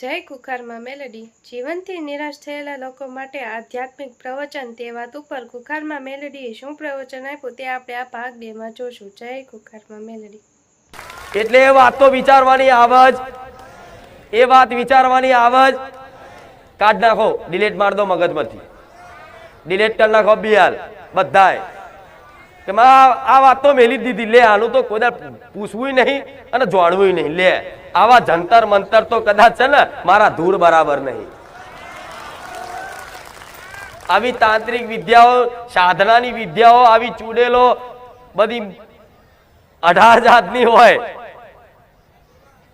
જય કુખારમાં મેલેડી જીવનથી નિરાશ થયેલા લોકો માટે આધ્યાત્મિક પ્રવચન તે વાત ઉપર કુખારમાં મેલેડીએ શું પ્રવચન આપ્યું તે આપણે આ ભાગ 2 માં જોશું. જય કુખારમાં મેલેડી. એટલે એ વાત તો વિચારવાની આવજ, એ વાત વિચારવાની આવજ કાઢ નાખો, ડિલીટ માર દો મગજમાંથી, ડિલીટ કરી નાખો બિયાલ બધાય કે આ વાત તો મેલી દીધી. લે આનું તો કોઈ પૂછવું નહીં અને જાણવું નહીં. લે આવા જંતર મંતર તો કદાચ છે ને મારા ધૂળ બરાબર નહીં. આવી તાંત્રિક વિદ્યાઓ, સાધનાની વિદ્યાઓ, આવી ચૂડેલો બધી 18 જાતની હોય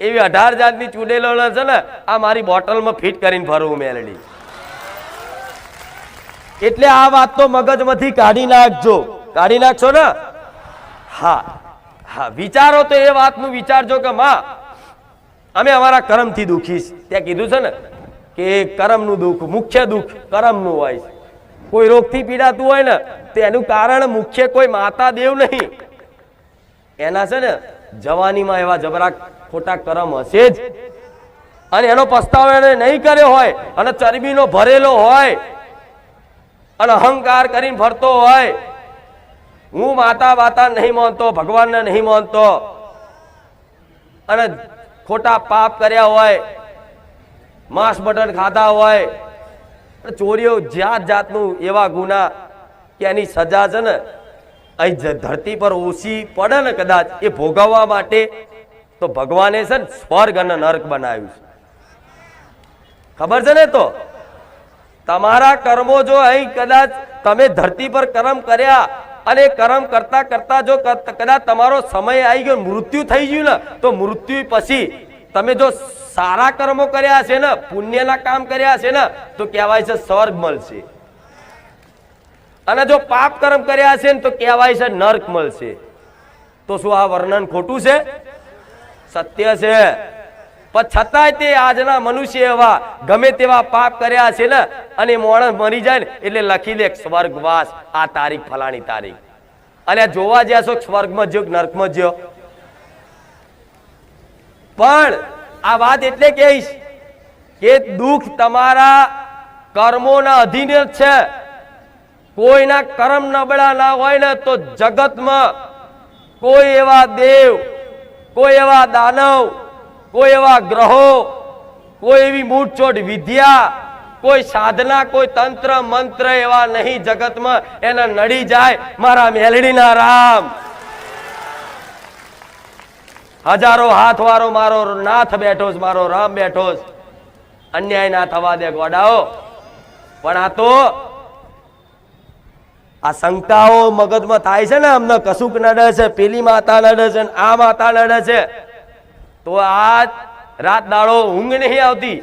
એવી 18 જાતની ચૂડેલો છે ને આ મારી બોટલમાં ફિટ કરીને ફરવું મેલડી. એટલે આ વાત તો મગજમાંથી કાઢી નાખજો, કાઢી નાખશો ને? હા હા, વિચારો તો એ વાતનું વિચારજો કે માં અમે અમારા કર્મથી દુઃખી છે. ત્યાં કીધું છે ને કે કર્મનું દુઃખ, મુખ્ય દુઃખ કર્મનું હોય છે. કોઈ રોગથી પીડાતું હોય ને તો એનું કારણ મુખ્ય કોઈ માતા દેવ નહીં, એના છે ને જવાનીમાં એવા જબરા ખોટા કર્મ હશે જ, અને એનો પસ્તાવો એને નહીં કર્યો હોય અને ચરબીનો ભરેલો હોય અને અહંકાર કરીને ફરતો હોય, હું માતા બાતા નહીં માનતો, ભગવાનને નહીં માનતો, અને ખોટા પાપ કર્યા હોય, માંસ મટન ખાધા હોય, ચોરીઓ જાત જાતનું એવા ગુના કે એની સજા છે ને અહીં ધરતી પર ઓછી પડે ને કદાચ એ ભોગવવા માટે તો ભગવાને છે ને સ્વર્ગ અને નરક બનાવ્યું છે. ખબર છે ને? તો તમારા કર્મો જો અહીં કદાચ તમે ધરતી પર કર્મ કર્યા અને કર્મ કરતા કરતા જો કદાચ તમારો સમય આવી ગયો, મૃત્યુ થઈ ગયું ને, તો મૃત્યુ પછી તમે જો સારા કર્મો કર્યા છે ને, પુણ્યના કામ કર્યા છે ને, તો કહેવાય છે સ્વર્ગ મળશે, અને જો પાપ કર્મ કર્યા છે ને તો કહેવાય છે નરક મળશે. તો શું આ વર્ણન ખોટું છે? સત્ય છે. પણ છતાંય તે આજના મનુષ્ય એવા ગમે તેવા પાપ કર્યા છે ને અને માણસ મરી જાય ને એટલે લખી દે સ્વર્ગવાસ આ તારીખ ફલાણી તારીખ, અને જોવા જ્યાં છો સ્વર્ગમાં જ્યો નરકમાં જ્યો. પણ આ વાત એટલે કહીશ કે દુઃખ તમારા કર્મોના અધીન જ છે. કોઈના કર્મ નબળા ના હોય ને તો જગતમાં કોઈ એવા દેવ, કોઈ એવા દાનવ, કોઈ એવા ગ્રહો, કોઈ એવી મૂઠચોટ વિદ્યા, કોઈ સાધના, કોઈ તંત્ર મંત્ર એવા નહીં જગતમાં એને નડી જાય મારા મેલડીના રામ. હજારો હાથ વાળો મારો નાથ બેઠો, મારો રામ બેઠો, અન્યાય ના થવા દે ગોડાઓ. પણ આ તો આ શંકાઓ મગજમાં થાય છે ને, અમને કશુંક નડે છે, પેલી માતા નડે છે, આ માતા નડે છે, તો આ રાત દાડો ઊંઘ નહીં આવતી,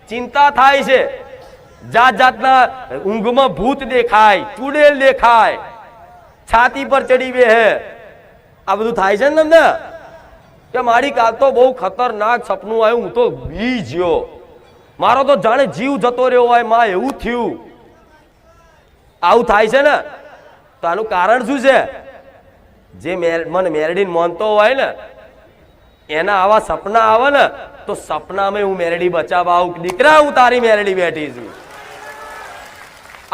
ચિંતા થાય છે, જાત જાતના ઊંઘમાં ભૂત દેખાય, ચુડેલ દેખાય, છાતી પર ચડી બે હે, આ બધું થાય છે ને તમને કે મારી કાલ તો બહુ ખતરનાક સપનું આવ્યું, હું તો બી જ્યો, મારો તો જાણે જીવ જતો રહ્યો હોય માં, એવું થયું. આવું થાય છે ને તો આનું કારણ શું છે? જે મને મેરડીને માનતો હોય ને એના આવા સપના આવે ને તો સપનામાં હું મેરડી બચાવવા આવું, દીકરા હું તારી મેરડી બેઠી છું.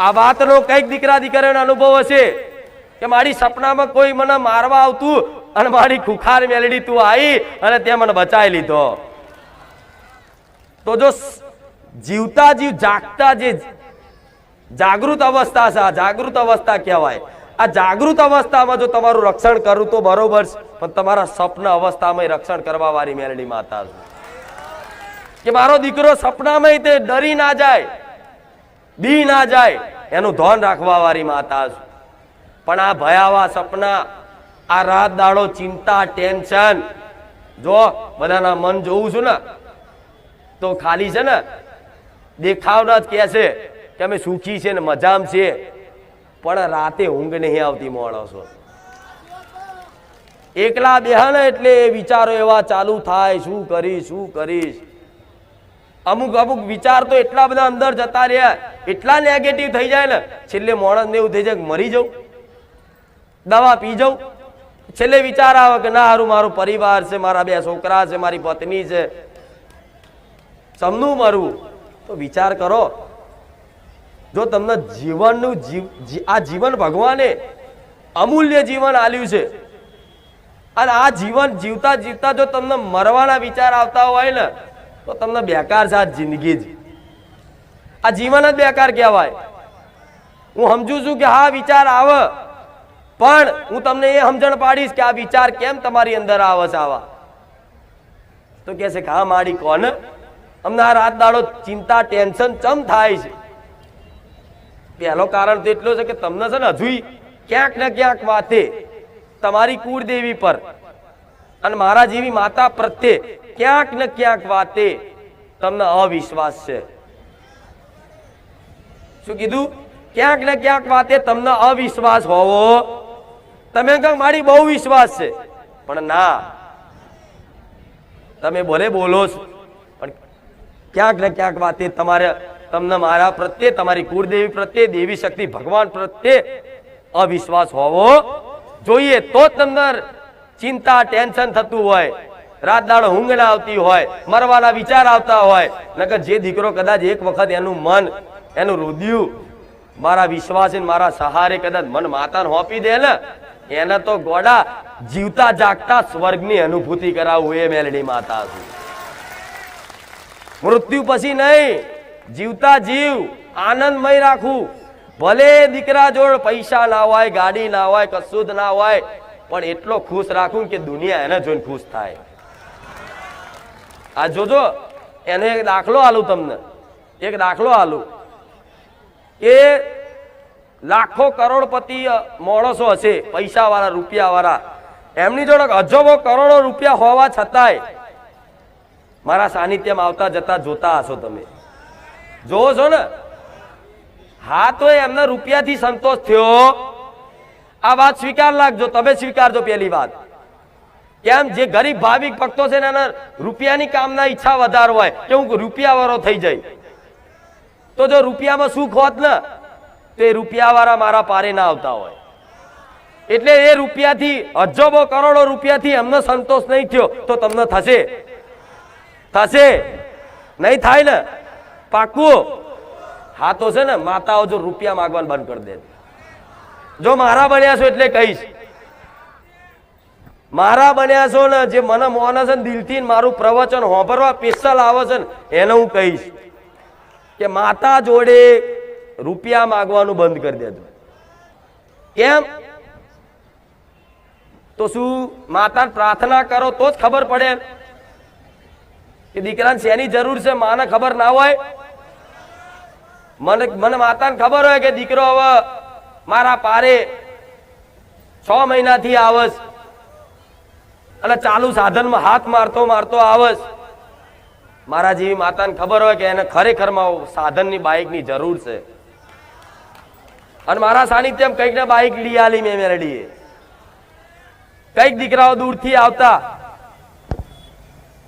આ વાતનો કઈક દીકરા દીકરીનો અનુભવ હશે કે મારી સપનામાં કોઈ મને મારવા આવતું અને મારી ખુખાર મેલડી તું આવી અને ત્યાં મને બચાવી લીધો. તો જો જીવતા જીવ જાગતા જે જાગૃત અવસ્થા છે, આ જાગૃત અવસ્થા કહેવાય. આ જાગૃત અવસ્થામાં જો તમારું રક્ષણ કરું તો બરોબર છે, પણ તમારા સપના અવસ્થામાં રક્ષણ કરવા વાળી મેલડી માતા છે કે મારો દીકરો સપનામાં તે ડરી ના જાય, બી ના જાય, એનું ધ્યાન રાખવા વાળી માતા છે. પણ આ ભયાવા સપના, આ રાત દાડો ચિંતા, ટેન્શન, જો બધાના મન જોઉં છું ને તો ખાલી છે ને દેખાવના જ કહે છે કે અમે સુખી છે ને મજામાં છીએ, પણ રાતે ઊંઘ નહીં આવતી માણસો. એકલા બેહાને એટલે વિચારો એવા ચાલુ થાય, શું કરીશ શું કરીશ. અમુક અમુક વિચાર તો એટલા બધા અંદર જતા રહ્યા, એટલા નેગેટિવ થઈ જાય ને છેલ્લે માણસને એવું થઈ જાય કે મરી જાઉં, દવા પી જાઉં. છેલ્લે વિચાર આવે કે ના હારું મારો પરિવાર છે, મારા 2 છોકરા છે, મારી પત્ની છે, સમનું મરવું? તો વિચાર કરો, જો તમને જીવનનું આ જીવન ભગવાને અમૂલ્ય જીવન આલ્યું છે અને આ જીવન જીવતા જીવતા જો તમને મરવાના વિચાર આવતા હોય ને તો તમને બેકાર છે આ જિંદગી જ. આ જીવન જ બેકાર કહેવાય. હું સમજુ છું કે હા વિચાર આવે, પણ હું તમને એ સમજણ પાડીશ કે આ વિચાર કેમ તમારી અંદર આવે છે આવા. તો કે છે કે હા માડી કોને અમને આ રાત દાડો ચિંતા ટેન્શન ચમ થાય છે? પહેલો કારણ તો એટલું છે કે તમને છે ને હજુ ક્યાંક ને ક્યાંક વાતે તમારી કુળદેવી પર અને મારા જેવી માતા પ્રત્યે ક્યાંક ને ક્યાંક વાતે તમને અવિશ્વાસ છે. શું કીધું? ક્યાંક ને ક્યાંક વાતે તમને અવિશ્વાસ હોવો. તમે કહો મારી બહુ વિશ્વાસ છે, પણ ના, તમે બોલે બોલો છો પણ ક્યાંક ને ક્યાંક વાતે તમારે તમને મારા પ્રત્યે તમારી કુળદેવી પ્રત્યે દેવી શક્તિ ભગવાન પ્રત્યે અવિશ્વાસ હોવો જોઈએ. તો જ તમને ચિંતા ટેન્શન થતું હોય, રાત દાડો ઊંઘ ના આવતી હોય, મરવાના વિચાર આવતા હોય. નકર જે દીકરો કદાચ એક વખત એનું મન એનું રુદિયું મારા વિશ્વાસ મારા સહારે કદાચ મન માતાને હોપી દે ને એને તો ગોડા જીવતા જાગતા સ્વર્ગની અનુભૂતિ કરાવું એ મેલડી માતા છું. મૃત્યુ પછી નહીં, જીવતા જીવ આનંદમય રાખવું. ભલે દીકરા જોડ પૈસા ના હોય, ગાડી ના હોય, કશું જ ના હોય, પણ એટલો ખુશ રાખવું કે દુનિયા એને જોઈને ખુશ થાય. આ જોજો, એને એક દાખલો આલું તમને, એક દાખલો આલું કે લાખો કરોડપતિ માણસો હશે, પૈસા વાળા રૂપિયા વાળા, એમની જોડે અજબો કરોડો રૂપિયા હોવા છતાંય મારા સાનિધ્યમાં આવતા જતા જોતા હશો તમે, જોવો છો ને? હા, તો એમના રૂપિયાથી સંતોષ થયો. આ વાત સ્વીકાર લાગજો, તમે સ્વીકારજો. પહેલી વાત, કેમ જે ગરીબ ભાવિક ભક્તો છે ને એના રૂપિયાની કામના ઈચ્છા વધારે હોય કે હું રૂપિયા વાળો થઈ જાય. તો જો રૂપિયામાં સુખ હોત ને તો એ રૂપિયા વાળા મારા પારે ના આવતા હોય. એટલે એ રૂપિયાથી અજબો કરોડો રૂપિયાથી એમને સંતોષ નહીં થયો તો તમને થશે? થશે નહીં? થાય ને પાકું. હા, તો છે ને માતાઓ જો રૂપિયા માંગવાનું બંધ કરી દે. જો મારા બન્યા છો એટલે કહીશ, મારા બન્યા છો ને જે મને મોને છે દિલથી મારું પ્રવચન હોંભરવા સ્પેશિયલ આવે છે ને એને હું કહીશ કે માતા જોડે રૂપિયા માંગવાનું બંધ કરી દેજો. કેમ? તો શું માતા પ્રાર્થના કરો તો જ ખબર પડે કે દીકરાને શેની જરૂર છે? માને ખબર ના હોય? મને માતાને ખબર હોય કે દીકરો હવે મારા પારે 6 મહિનાથી આવસ અને ચાલુ સાધનમાં હાથ મારતો મારતો આવસ. મારા જેવી માતાને ખબર હોય કે એને ખરેખરમાં સાધનની બાઇકની જરૂર છે અને મારા સાનિધ્યમાં કંઈક ને બાઇક લઈ આલી મેં મેરડીએ. કઈક દીકરાઓ દૂરથી આવતા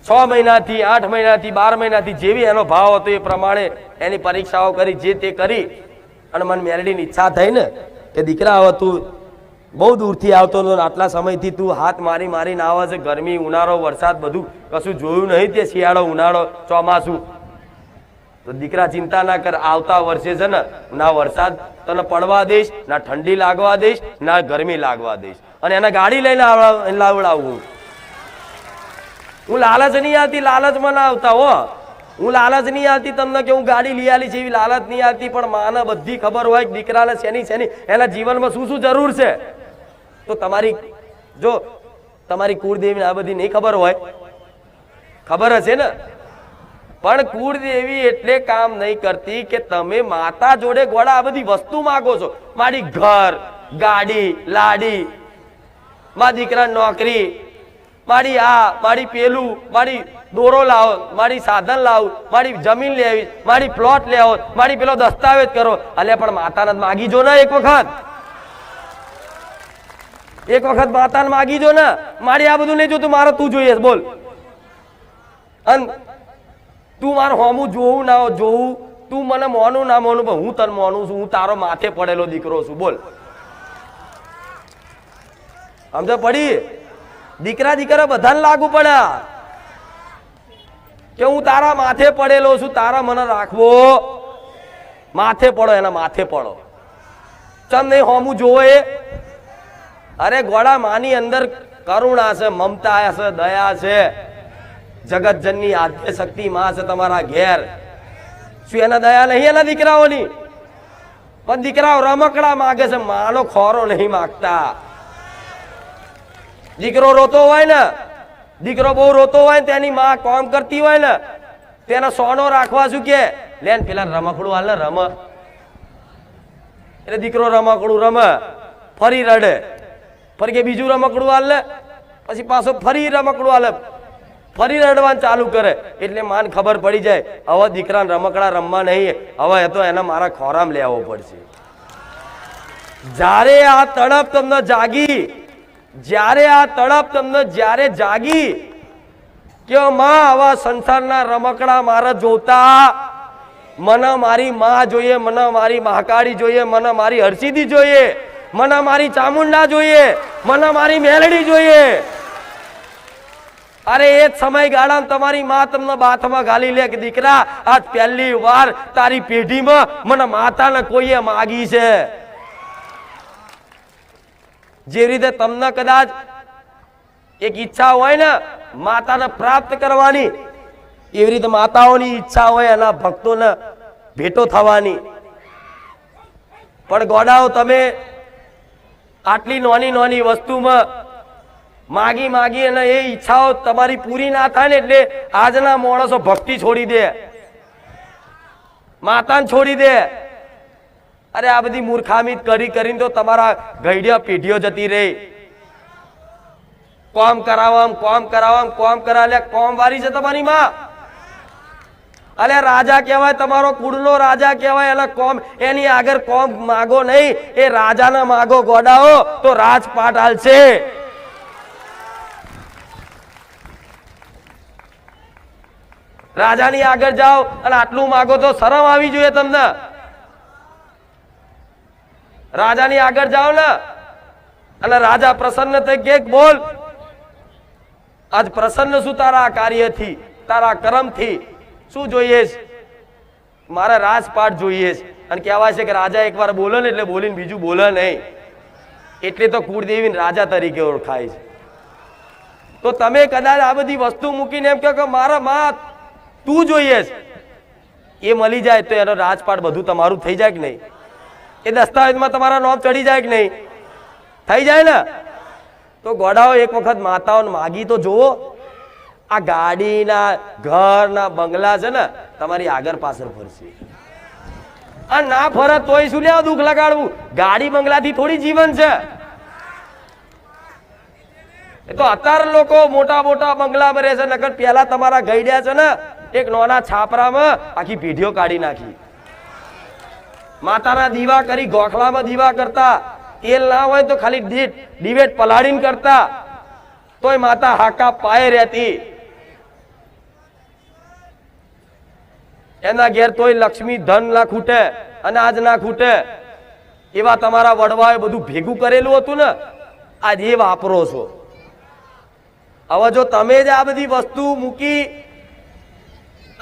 6 મહિનાથી 8 મહિનાથી 12 મહિનાથી જેવી એનો ભાવ હતો એ પ્રમાણે એની પરીક્ષાઓ કરી, જે તે કરી અને મને મેરડીની ઈચ્છા થઈ ને કે દીકરા હવે તું બહુ દૂરથી આવતો હતો, આટલા સમયથી તું હાથ મારી મારીને આવે છે, ગરમી ઉનાળો વરસાદ બધું કશું જોયું નહીં તે શિયાળો ઉનાળો ચોમાસું. તો દીકરા ચિંતા ના કર, આવતા વર્ષે છે ને ના વરસાદ તને પડવા દઈશ, ના ઠંડી લાગવા દઈશ, ના ગરમી લાગવા દઈશ અને એને ગાડી લઈને લાવડાવું. હું લાલચ નહીં આવતી, લાલચમાં ના આવતા હો. હું લાલચ નહીં આવતી તમને કે હું ગાડી લઈ આલી છે એવી લાલચ નહીં આવતી, પણ માને બધી ખબર હોય કે દીકરાને શેની શેની એના જીવનમાં શું શું જરૂર છે. તો તમારી જો તમારી કુળદેવીને આ બધી નહીં ખબર હોય, ખબર હશે ને, પણ કુળદેવી એટલે કામ નહીં કરતી કે તમે માતા જોડે ગોળા આ બધી વસ્તુ માંગો છો. મારી ઘર, ગાડી, લાડી, મારા દીકરા નોકરી, મારી આ, મારી પેલું, મારી દોરો લાવો, મારી સાધન લાવું, મારી જમીન લેવી, મારી પ્લોટ લેવો, મારી પેલો દસ્તાવેજ કરો. અલ્યા પણ માતાને માગી જો ને એક વખત માતાને માગી જો ને. મારી આ બધું નહીં જોતું, મારે તું જોઈએ બોલ. અને તું મારું હોમું જોવું ના જોવું, તું મને મોનું ના મોનું, પણ હું તને મોનું છું. હું તારો માથે પડેલો દીકરો છું. બોલ, સમજ પડી? દીકરા દીકરા બધાને લાગુ પડ્યા. કે હું તારા માથે પડેલો છું, તારા મને રાખવો, માથે પડો, એના માથે પડો. ચમ નહીં હોમું જોવો એ? અરે ગોળા, માની અંદર કરુણા છે, મમતા છે, દયા છે, જગત જનની આદ્ય શક્તિ માં છે તમારા ઘેર. શું એના દયા નહીં એના દીકરાઓની? પણ દીકરાઓ રમકડા માગે છે, માનો ખોરો નહીં માગતા. દીકરો રોતો હોય ને, દીકરો બહુ રોતો હોય ને, તેની માં કામ કરતી હોય ને, તેના સોનો રાખવા શું કે લેન પેલા રમકડું હાલ ને રમ, એટલે દીકરો રમકડું રમે, ફરી રડે, ફરી કે બીજું રમકડું હાલ ને, પછી પાછો ફરી રમકડું હાલે, ફરી રડવાનું ચાલુ કરે. એટલે માન ખબર પડી જાય હવે દીકરાને રમકડા રમવા નહીં, હવે એ તો એને મારા ખોરામ લેવો પડશે. જ્યારે આ તડપ તમને જાગી, જ્યારે આ તડપ તમને જ્યારે જાગી કે માં આવા સંસારના રમકડા મારા જોતા, મને મારી માં જોઈએ, મને મારી મહાકાળી જોઈએ, મને મારી હરસિદ્ધિ જોઈએ, મને મારી ચામુંડા જોઈએ, મને મારી મેલડી જોઈએ. અરે એ જ સમયગાળામાં તમારી માં તમને બાથમાં ગાલી લે કે દીકરા આજ પહેલી વાર તારી પેઢીમાં મને માતાને કોઈએ માગી છે. જે રીતે તમને કદાચ એક ઈચ્છા હોય ને માતાને પ્રાપ્ત કરવાની, એવી રીતે માતાઓની ઈચ્છા હોય એના ભક્તોને ભેટો થવાની. પણ ગોડાઓ, તમે આટલી નાની નાની વસ્તુમાં માગી માગી અને એ ઈચ્છાઓ તમારી પૂરી ના થાય ને, એટલે આજના માણસો ભક્તિ છોડી દે, માતાને છોડી દે. અરે આ બધી મૂર્ખામી કરી કરીને તો તમારા ઘડિયા પેઢીઓ જતી રહી. કોમ કરાવવા કોમ વારી છે તમારી માં. અલે રાજા કહેવાય, તમારો કુળનો રાજા કહેવાય, એટલે કોમ એની આગળ કોમ માગો નહીં, એ રાજાના માગો ગોડાઓ તો રાજપાટ હાલશે. રાજાની આગળ જાઓ અને આટલું માગો તો શરમ આવી જોઈએ તમને. રાજાની આગળ જાઓ ને અને રાજા પ્રસન્ન થઈ કે બોલ આજ પ્રસન્ન શું તારા કાર્યથી, તારા કર્મથી? શું જોઈએ છે? મારે રાજપાટ જોઈએ છે. અને કહેવાય છે કે રાજા એકવાર બોલે ને એટલે બોલીને બીજું બોલે નહીં, એટલે તો કુળદેવી રાજા તરીકે ઓળખાય છે. તો તમે કદાચ આ બધી વસ્તુ મૂકીને એમ કહો કે મારા માં તું જોઈએ છે, એ મળી જાય તો એનો રાજપાટ બધું તમારું થઈ જાય કે નહીં? એ દસ્તાવેજમાં તમારા નામ ચડી જાય કે નહીં? થઈ જાય ને? તો ગોડાઓ એક વખત માતાઓને માગી તો જુઓ. આ ગાડીના ઘરના બંગલા છે ને તમારી આગળ પાછળ ફરશે. આ ના ફરત તોય શું લેવા દુઃખ લગાડવું? ગાડી બંગલાથી થોડી જીવન છે. એ તો અત્યારે લોકો મોટા મોટા બંગલામાં રહે છે, નકર પેલા તમારા ગઈડ્યા છે ને એક નાના છાપરામાં આખી પેઢીઓ કાઢી નાખી. માતાના દીવા કરી, ગોખલામાં દીવા કરતા, તેલ ના હોય તો ખાલી દિવેટ પલાળીને કરતા, તોય માતા હાકા પાયે રહેતી. એના ઘેર તોય લક્ષ્મી ધન ના ખૂટે, અનાજ ના ખૂટે. એવા તમારા વડવાએ બધું ભેગું કરેલું હતું ને, આજ એ વાપરો છો. હવે જો તમે જ આ બધી વસ્તુ મૂકી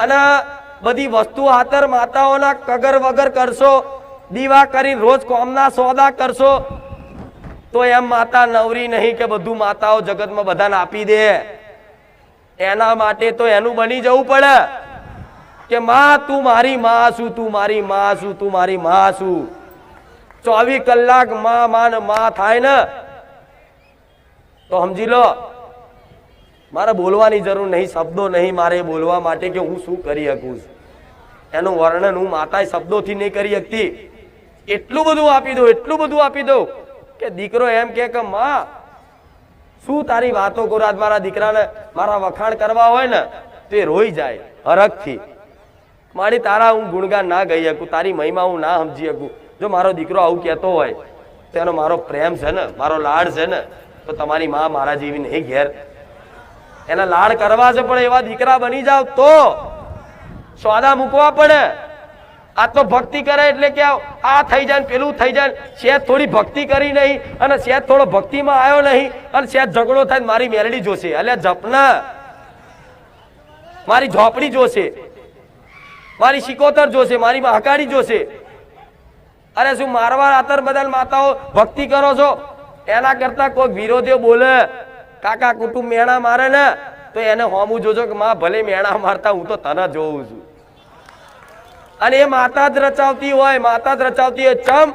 અને બધી વસ્તુ હાથર માતાઓના કગર વગર કરશો, દીવા કરી રોજ કોમના સોદા કરશો, તો એમ માતા નવરી નહીં કે બધું માતાઓ જગતમાં બધાને આપી દે. એના માટે તો એનું બની જવું પડે કે માં તું મારી માં છું, તું મારી માં છું, તું મારી માં છું. 24 કલાક માં થાય ને તો સમજી લો મારે બોલવાની જરૂર નહીં, શબ્દો નહીં મારે બોલવા માટે કે હું શું કરી શકું છું. એનું વર્ણન હું માતા શબ્દોથી નહીં કરી શકતી. એટલું બધું આપી દઉં, એટલું બધું આપી દઉં કે દીકરો એમ કે માં શું તારી વાતો કરું. આજ મારા દીકરાને મારા વખાણ કરવા હોય ને તો એ રોઈ જાય હરખથી. મારી તારા હું ગુણગાન ના ગઈ શકું, તારી મહિમા હું ના સમજી શકું. જો મારો દીકરો આવું કહેતો હોય તો એનો મારો પ્રેમ છે ને, મારો લાડ છે ને, તો તમારી માં મારા જેવી નહીં ઘેર. એના લાડ કરવા છે, પણ એવા દીકરા બની જાવ તો સોદા મૂકવા પડે. આ તો ભક્તિ કરે એટલે કે આ થઈ જાય પેલું થઈ જાય. શેત થોડી ભક્તિ કરી નહીં અને શેત થોડો ભક્તિમાં આવ્યો નહીં અને શેત ઝઘડો થાય મારી મેલડી જોશે. એટલે જપના મારી ઝોપડી જોશે, મારી શિકોતર જોશે, મારી મહાકાળી જોશે. અરે શું મારવા આતર બદલ માતાઓ ભક્તિ કરો છો? એના કરતા કોઈ વિરોધીઓ બોલે કાકા કુટુંબ મેણા મારે ને તો એને હોમું જોજો કે માં ભલે મેણા મારતા હું તો તને જોઉં છું. અને એ માતા જ રચાવતી હોય, માતા જ રચાવતી હોય. ચમ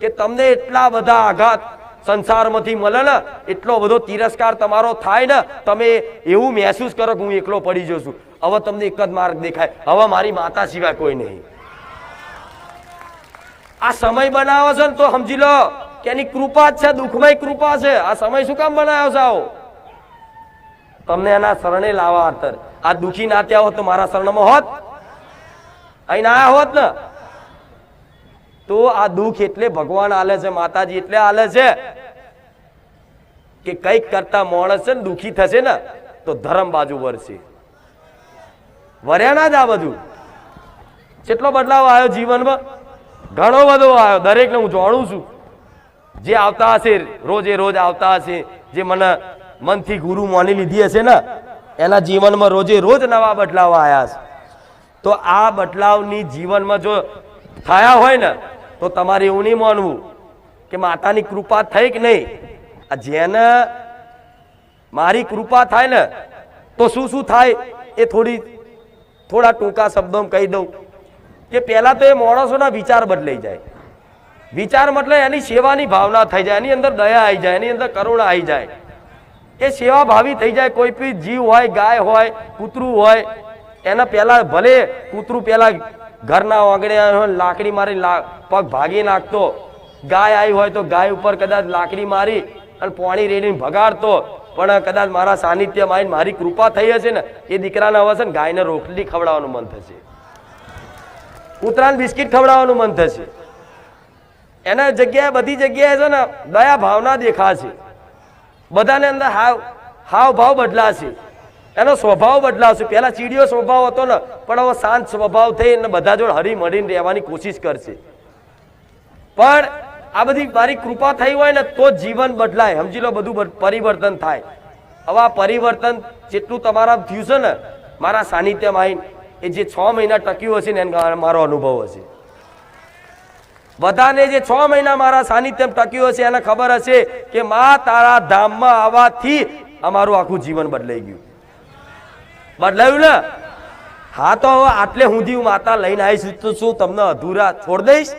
કે તમને એટલા બધા આઘાત સંસારમાંથી મળે ને, એટલો બધો તિરસ્કાર તમારો થાય ને, તમે એવું મહેસૂસ કરો કે હું એકલો પડી જઉં છું. હવે તમને એક જ માર્ગ દેખાય, હવે મારી માતા સિવાય કોઈ નહીં. આ સમય બનાવો છે ને તો સમજી લો કે એની કૃપા જ છે, દુઃખમય કૃપા છે. આ સમય શું કામ બનાવ્યો છે? આવો તમને એના શરણે લાવવા આતર. આ દુઃખી ના ત્યાં હોત તો મારા શરણમાં હોત, અહીં ના હોત ને. તો આ દુઃખ એટલે ભગવાન આલે છે, માતાજી એટલે આલે છે કે કઈક કરતા માણસ છે ને દુઃખી થશે ને તો ધર્મ બાજુ વળશે. વર્યા ના જ આ બધું. કેટલો બદલાવ આવ્યો જીવનમાં, ઘણો બધો આવ્યો. દરેકને હું જાણું છું, જે આવતા હશે રોજે રોજ આવતા હશે, જે મને મનથી ગુરુ માની લીધી હશે ને, એના જીવનમાં રોજે રોજ નવા બદલાવ આવ્યા છે. તો આ બદલાવની જીવનમાં જો થયા હોય ને તો તમારે એવું નહીં માનવું કે માતાની કૃપા થઈ કે નહીં. જેને મારી કૃપા થાય ને તો શું શું થાય એ થોડા ટૂંકા શબ્દોમાં કહી દઉં કે પહેલા તો એ માણસોના વિચાર બદલાઈ જાય. વિચાર મતલબ એની સેવાની ભાવના થઈ જાય, એની અંદર દયા આવી જાય, એની અંદર કરુણા આવી જાય, એ સેવા ભાવી થઈ જાય. કોઈ બી જીવ હોય, ગાય હોય, કૂતરું હોય, એના પહેલા ભલે કૂતરું પહેલા ઘરના આંગણે લાકડી મારી પગ ભાગી નાખતો, ગાય આવી હોય તો ગાય ઉપર કદાચ લાકડી મારી અને પાણી રેડીને ભગાડતો, પણ કદાચ મારા સાનિધ્યમાં આવીને મારી કૃપા થઈ હશે ને એ દીકરાને હવે છે ને ગાયને રોટલી ખવડાવવાનું મન થશે, કૂતરાને બિસ્કિટ ખવડાવવાનું મન થશે. એના જગ્યાએ બધી જગ્યાએ છે ને દયા ભાવના દેખાશે. બધાને અંદર હાવ ભાવ બદલાશે, એનો સ્વભાવ બદલાશે. પહેલા ચીડિયો સ્વભાવ હતો ને, પણ હવે શાંત સ્વભાવ થઈ અને બધા જોડે હરી મળીને રહેવાની કોશિશ કરશે. પણ આ બધી મારી કૃપા થઈ હોય ને તો જીવન બદલાય. સમજી લો, બધું પરિવર્તન થાય. હવે આ પરિવર્તન જેટલું તમારા થયું છે ને મારા સાનિધ્યમાં આવીને, એ જે 6 મહિના ટક્યું હશે ને એને મારો અનુભવ હશે. બધાને જે 6 મહિના મારા સાનિધ્યમાં ટક્યું હશે એને ખબર હશે કે માં તારા ધામમાં આવવાથી અમારું આખું જીવન બદલાઈ ગયું. બદલાયું ને? હા, તો હવે આટલે સુધી હું માતા લઈને આવીશ તો શું તમને અધૂરા છોડ દઈશ?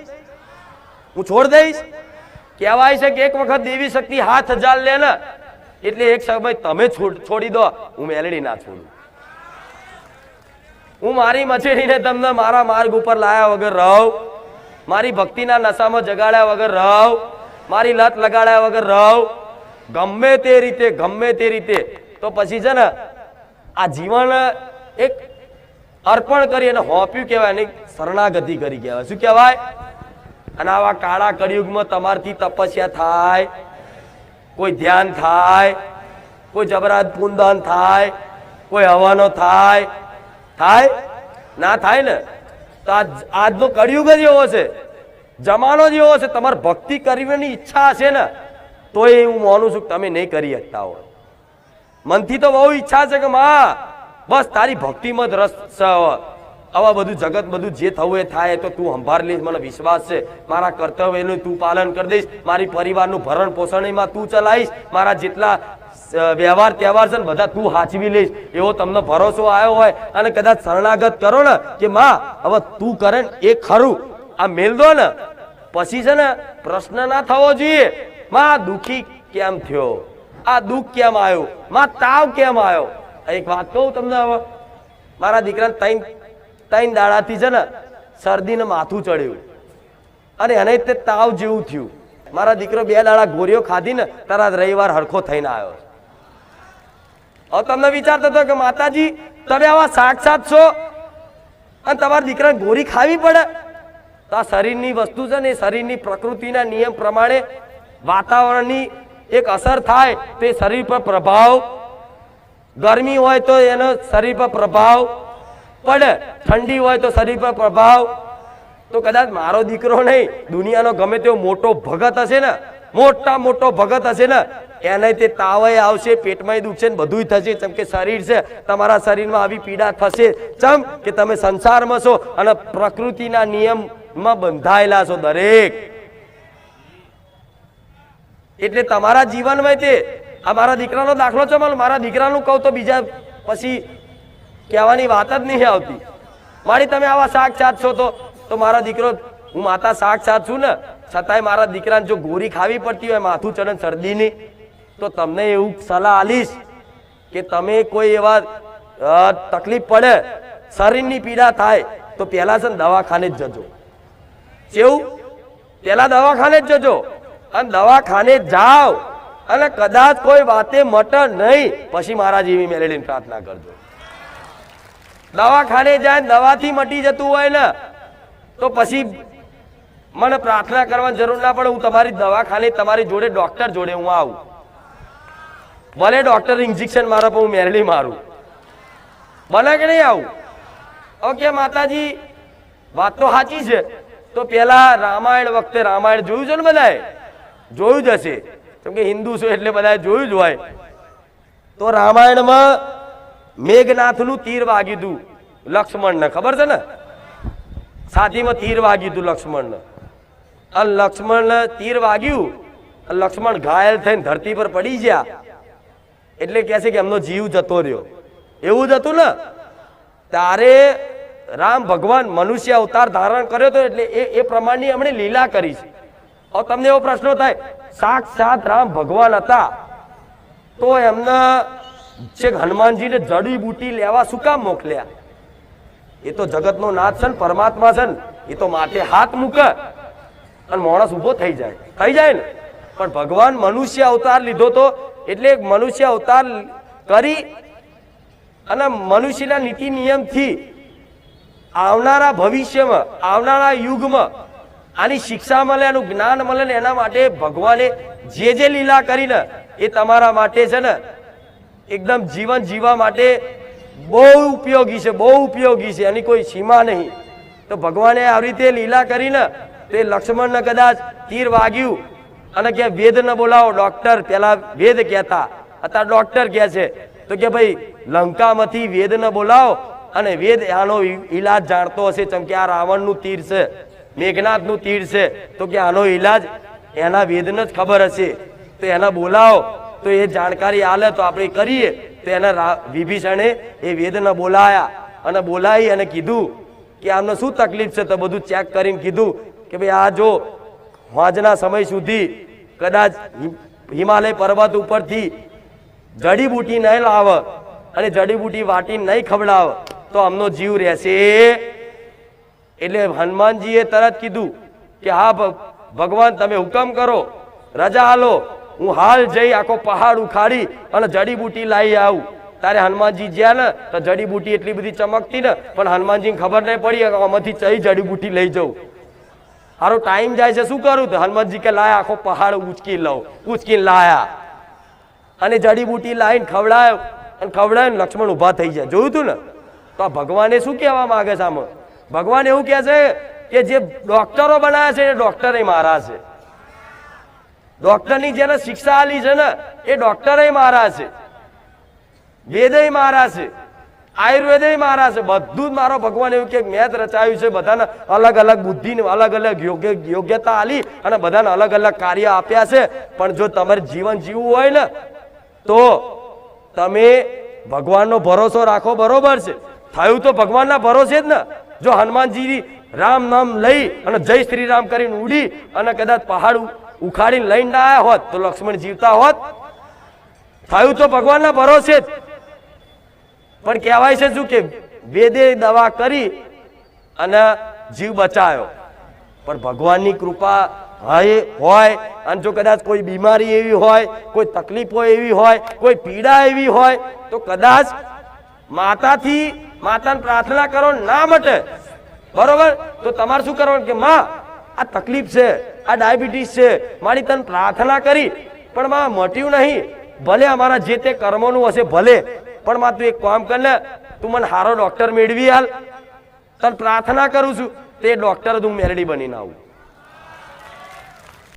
હું છોડ દઈશ? કહેવાય છે કે એક વખત દેવી શક્તિ હાથ હજાર લે ને એટલે એક સમય તમે છોડી દો, હું મેલડી ના છોડું. હું મારી મચેડીને તમને મારા માર્ગ ઉપર લાયા વગર રહું, મારી ભક્તિના નશામાં જગાડ્યા વગર રહું, મારી લત લગાડ્યા વગર રહું, ગમે તે રીતે તો પછી છે ને આ જીવન એક અર્પણ કરી અને હોપ્યું કહેવાય, નહીં શરણાગતિ કરી કહેવાય. શું કહેવાય? અને આવા કાળા કળિયુગમાં તમારથી તપસ્યા થાય, કોઈ ધ્યાન થાય, કોઈ જબરાત પૂંદન થાય, કોઈ હવાનો થાય ના થાય ને તો આજનો કળિયુગ જ એવો છે, જમાનો જ એવો છે. તમારે ભક્તિ કરવાની ઈચ્છા હશે ને તો એ હું માનું છું કે તમે નહીં કરી શકતા હો. મનથી તો બહુ ઈચ્છા છે કે માં બસ તારી ભક્તિમાં જ રસ છે. આવા બધું જગત બધું જે થવું એ થાય તો તું સંભાળ લઈશ, મને વિશ્વાસ છે. મારા કર્તવ્યનું તું પાલન કરી દઈશ, મારી પરિવારનું ભરણ પોષણમાં તું ચલાવીશ, મારા જેટલા વ્યવહાર તહેવાર છે ને બધા તું સાચવી લઈશ, એવો તમને ભરોસો આવ્યો હોય અને કદાચ શરણાગત કરો ને કે માં હવે તું કરે ને એ ખરું, આ મેલ દો ને પછી છે ને પ્રશ્ન ના થવો જોઈએ માં દુઃખી કેમ થયો, આ દુઃખ કેમ આવ્યું, માં તાવ કેમ આવ્યો. એક વાત કહું તમને, હવે મારા દીકરાને 3 દાડાથી છે ને શરદીને માથું ચડ્યું અને એને તે તાવ જેવું થયું. મારા દીકરો 2 દાડા ગોળીઓ ખાધી ને તરત રવિવાર હરખો થઈને આવ્યો. હવે તમને વિચારતો હતો કે માતાજી તમે આવા સાક્ષાત છો અને તમારા દીકરાને ગોળી ખાવી પડે? તો આ શરીરની વસ્તુ છે ને, શરીરની પ્રકૃતિના નિયમ પ્રમાણે વાતાવરણની એક અસર થાય તો એ શરીર પર પ્રભાવ, ગરમી હોય તો એનો શરીર પર પ્રભાવ પડે, ઠંડી હોય તો શરીર પર પ્રભાવ. તો કદાચ મારો દીકરો નહીં, દુનિયાનો ગમે તેવો મોટો ભગત હશે ને, મોટો ભગત હશે ને, એને તે તાવય આવશે, પેટમાં દુખશે ને બધું થશે. જેમ કે શરીર છે, તમારા શરીરમાં આવી પીડા થશે. ચમ કે તમે સંસારમાં છો અને પ્રકૃતિના નિયમમાં બંધાયેલા છો દરેક. એટલે તમારા જીવનમાં તે આ મારા દીકરાનો દાખલો છે, મારા દીકરાનું કહું તો બીજા પછી કહેવાની વાત જ નહીં આવતી. મારી તમે આવા સાક્ષાત છો તો મારા દીકરો, હું માતા સાક્ષાત છું ને, છતાંય મારા દીકરાને જો ગોળી ખાવી પડતી હોય માથું ચડે શરદીની, તો તમને એવું સલાહ આલીશ કે તમે કોઈ એવા તકલીફ પડે, શરીરની પીડા થાય તો પહેલા છે ને દવાખાને જ જજો. કેવું? પહેલા દવાખાને જ જજો. અને દવાખાને જાઓ અને કદાચ કોઈ વાતે મટે નહીં, પછી મારા જેવી મેલેડીને પ્રાર્થના કરજો. દવાખાને જાય દવાથી મટી જતું હોય ને તો પછી મને પ્રાર્થના કરવાની જરૂર ના પડે. હું તમારી દવાખાને તમારી જોડે ડોક્ટર જોડે હું આવું, ભલે ડોક્ટર ઇન્જેક્શન મારે પણ હું મેરડી મારું, બને કે નહીં આવું? ઓકે માતાજી, વાત તો સાચી છે. તો પેલા રામાયણ વખતે રામાયણ જોયું છે ને? બધાએ જોયું જ હશે, કેમ કે હિન્દુ છો એટલે બધાએ જોયું જ હોય. તો રામાયણમાં મેઘનાથનું તીર વાગ્યું હતું લક્ષ્મણને, ખબર છે ને? છાતીમાં તીર વાગ્યું હતું લક્ષ્મણને. અને લક્ષ્મણને તીર વાગ્યું, લક્ષ્મણ ઘાયલ થઈને ધરતી પર પડી ગયા. એટલે કહે છે કે એમનો જીવ જતો રહ્યો. એવું જ હતું ને? ત્યારે રામ ભગવાન મનુષ્ય અવતાર ધારણ કર્યો હતો, એટલે એ પ્રમાણની એમણે લીલા કરી છે. હવે તમને એવો પ્રશ્ન થાય, સાક્ષાત રામ ભગવાન હતા તો એમના જે હનુમાનજીને જડીબુટી લેવા શું કામ મોકલ્યા? એ તો જગતનો નાથ છે ને, પરમાત્મા છે ને, એ તો માથે હાથ મૂકે અને માણસ ઉભો થઈ જાય ને. પણ ભગવાન મનુષ્ય અવતાર લીધો તો, એટલે મનુષ્ય અવતાર કરી અને મનુષ્યના નીતિ નિયમથી આવનારા ભવિષ્યમાં, આવનારા યુગમાં આની શિક્ષા મળે, આનું જ્ઞાન મળે ને, એના માટે ભગવાને જે લીલા કરીને એ તમારા માટે છે ને એકદમ જીવન જીવવા માટે બહુ ઉપયોગી છે, બહુ ઉપયોગી છે, એની કોઈ સીમા નહીં. તો ભગવાને આવી રીતે લીલા કરીને તો એ લક્ષ્મણને કદાચ તીર વાગ્યું અને કે વેદ ન બોલાવો, ડોક્ટર, પેલા વેદ કહેતા, અત્યારે ડોક્ટર કહે છે. તો કે ભાઈ લંકામાંથી વેદ ન બોલાવો, અને વેદ આનો ઈલાજ જાણતો હશે. જેમ કે આ રાવણનું તીર છે, મેઘનાથનું તીર છે, તો કે આનો ઈલાજ એના વેદને જ ખબર હશે. તો એના બોલાવો તો એ જાણકારી આલે તો આપણે કરીએ. તો એના વિભીષણે એ વેદને બોલાયા અને બોલાવી અને કીધું કે આમને શું તકલીફ છે. તો બધું ચેક કરીને કીધું કે ભાઈ આ જો હોજના સમય સુધી કદાચ હિમાલય પર્વત ઉપરથી જડીબુટી નહીં લાવે અને જડીબુટી વાટીને નહીં ખવડાવે તો આમનો જીવ રહેશે. એટલે હનુમાનજીએ તરત કીધું કે હા ભગવાન, તમે હુકમ કરો, રજા આલો, હું હાલ જઈ આખો પહાડ ઉખાડી અને જડીબુટી લાવી આવું. તારે હનુમાનજી જ્યાં ને તો જડીબુટી એટલી બધી ચમકતી ને, પણ હનુમાનજીને ખબર નહીં પડી કે આમાંથી ચઈ જડીબુટી લઈ જવું. સારો ટાઈમ જાય છે, શું કરું? તો હનુમાનજી કે લાયા, આખો પહાડ ઉચકીને લાયા અને જડીબુટી લાવીને ખવડાયો અને ખવડાવીને લક્ષ્મણ ઉભા થઈ જાય. જોયું તું ને? તો આ ભગવાને શું કહેવા માંગે છે આમાં? ભગવાન એવું કહે છે કે જે ડોક્ટરો બનાવ્યા છે એ ડોક્ટરે મારા છે. ડોક્ટરની જેને શિક્ષા આલી છે ને એ ડોક્ટરે મારા છે, વેદય મારા છે, આયુર્વેદય મારા છે, બધું જ મારો. ભગવાન એવું કે મેં જ રચાયું છે. બધાને અલગ અલગ બુદ્ધિ, અલગ અલગ યોગ્યતા આલી અને બધાને અલગ અલગ કાર્ય આપ્યા છે. પણ જો તમારે જીવન જીવવું હોય ને તો તમે ભગવાનનો ભરોસો રાખો. બરોબર છે? થયું તો ભગવાનના ભરોસે જ ને. જો હનુમાનજી રામ નામ લઈ અને જય શ્રી રામ કરીને ઉડી અને કદાચ પહાડ ઉખાડીને લઈને ના આવ્યા હોત તો લક્ષ્મણ જીવતા હોત? થયું તો ભગવાનના ભરોસે જ. પણ કહેવાય છે શું કે વેદે દવા કરી અને જીવ બચાયો. પણ ભગવાનની કૃપા હોય અને જો કદાચ કોઈ બીમારી એવી હોય, કોઈ તકલીફો એવી હોય, કોઈ પીડા એવી હોય તો કદાચ માતાને પ્રાર્થના કરો ના મટે. બરોબર? તો તમારે શું કરવાનું કે માં આ તકલીફ છે, આ ડાયાબિટીસ છે, મારી તને પ્રાર્થના કરી પણ માં મટ્યું નહીં. ભલે અમારા જે તે કર્મોનું હશે ભલે, પણ માં તું એક કામ કર ને, તું મને સારો ડોક્ટર મેળવી હાલ, તને પ્રાર્થના કરું છું. તે ડોક્ટર હું મેરડી બનીને આવું.